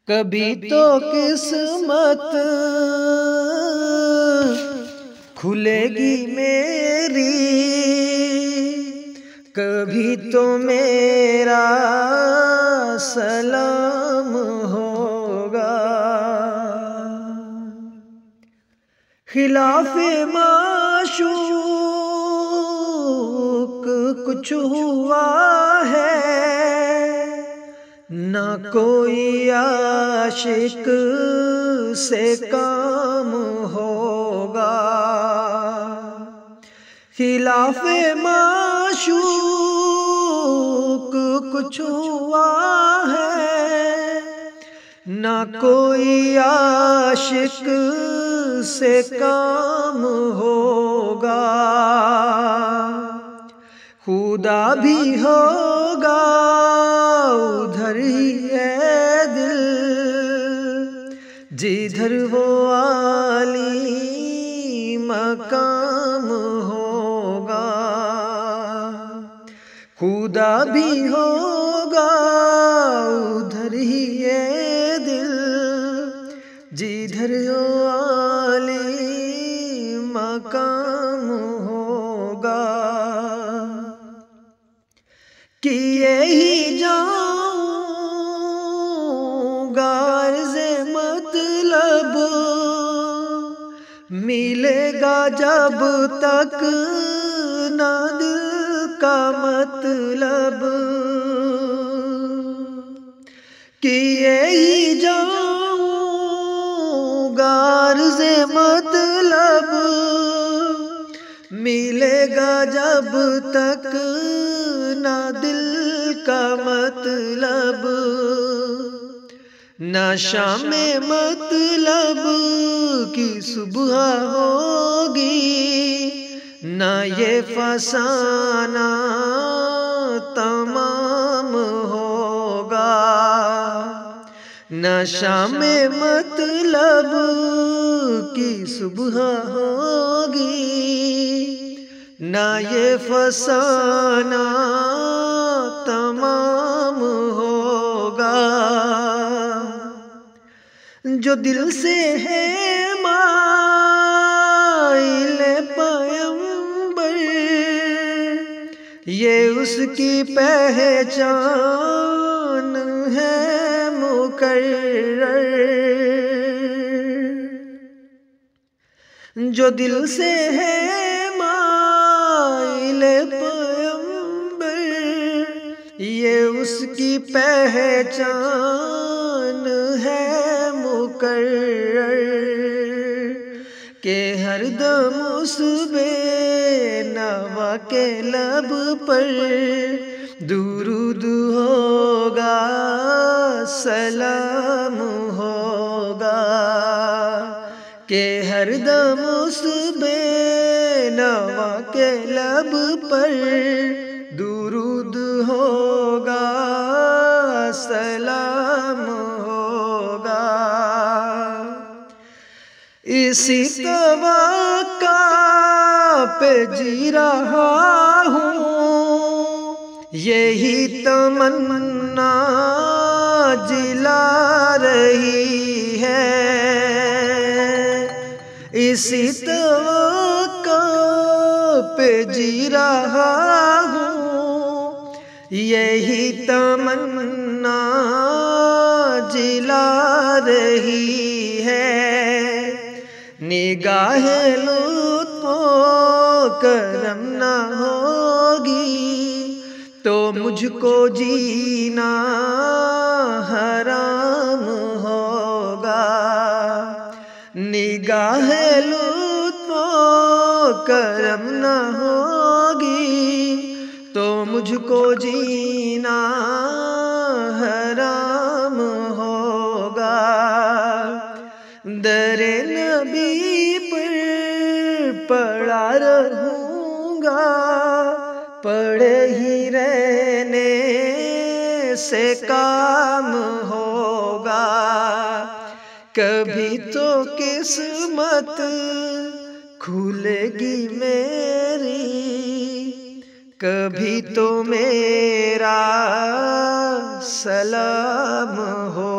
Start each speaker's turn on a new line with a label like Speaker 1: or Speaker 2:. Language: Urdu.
Speaker 1: کبھی تو قسمت کھلے گی میری، کبھی تو میرا سلام ہوگا۔ خلاف معشوق کچھ ہوا ہے، نہ کوئی عاشق سے کام ہوگا۔ خلاف معشوق کچھ ہوا ہے، نہ کوئی عاشق سے کام ہوگا۔ خدا بھی ہوگا ادھر ہی ہے دل، جدھر وہ عالی مقام ہوگا۔ خدا بھی ہوگا ادھر ہی ہے دل، جدھر وہ عالی مقام ہوگا۔ کیے ہی جاؤں گا عرض مطلب، ملے گا جب تک نہ دل کا مطلب۔ کیے ہی جاؤں گا عرض مطلب، ملے گا جب تک نہ دل کا مطلب۔ نہ شام مطلب کی صبح ہوگی، نہ یہ فسانہ تمام ہوگا۔ نہ شام مطلب کی صبح ہوگی، نہ یہ فسانہ تمام ہوگا۔ جو دل سے ہے مائل پیمبر، یہ اس کی پہچان ہے مقرر۔ جو دل سے ہے مائل پیمبر، یہ اس کی پہچان ہے مقرر، کہ ہر دم اس بے نوا کے لب پر درود ہوگا، سلام ہوگا۔ کہ ہر دم اس بے نوا کے لب پر درود ہوگا، سلام ہوگا۔ اسی توقع پہ جی رہا ہوں، یہی تمنا جلا رہی ہے۔ اسی توقع پہ جی رہا ہوں، یہی تمنا جلا رہی ہے۔ نگاہ لطف و کرم نہ ہوگی تو مجھ کو جینا حرام ہوگا۔ نگاہ لطف و کرم نہ ہوگی تو مجھ کو جینا حرام ہوگا۔ در نبی پر پڑا رہوں گا، پڑے ہی رہنے سے کام ہوگا۔ کبھی تو قسمت کھلے گی میری، کبھی تو میرا سلام ہو۔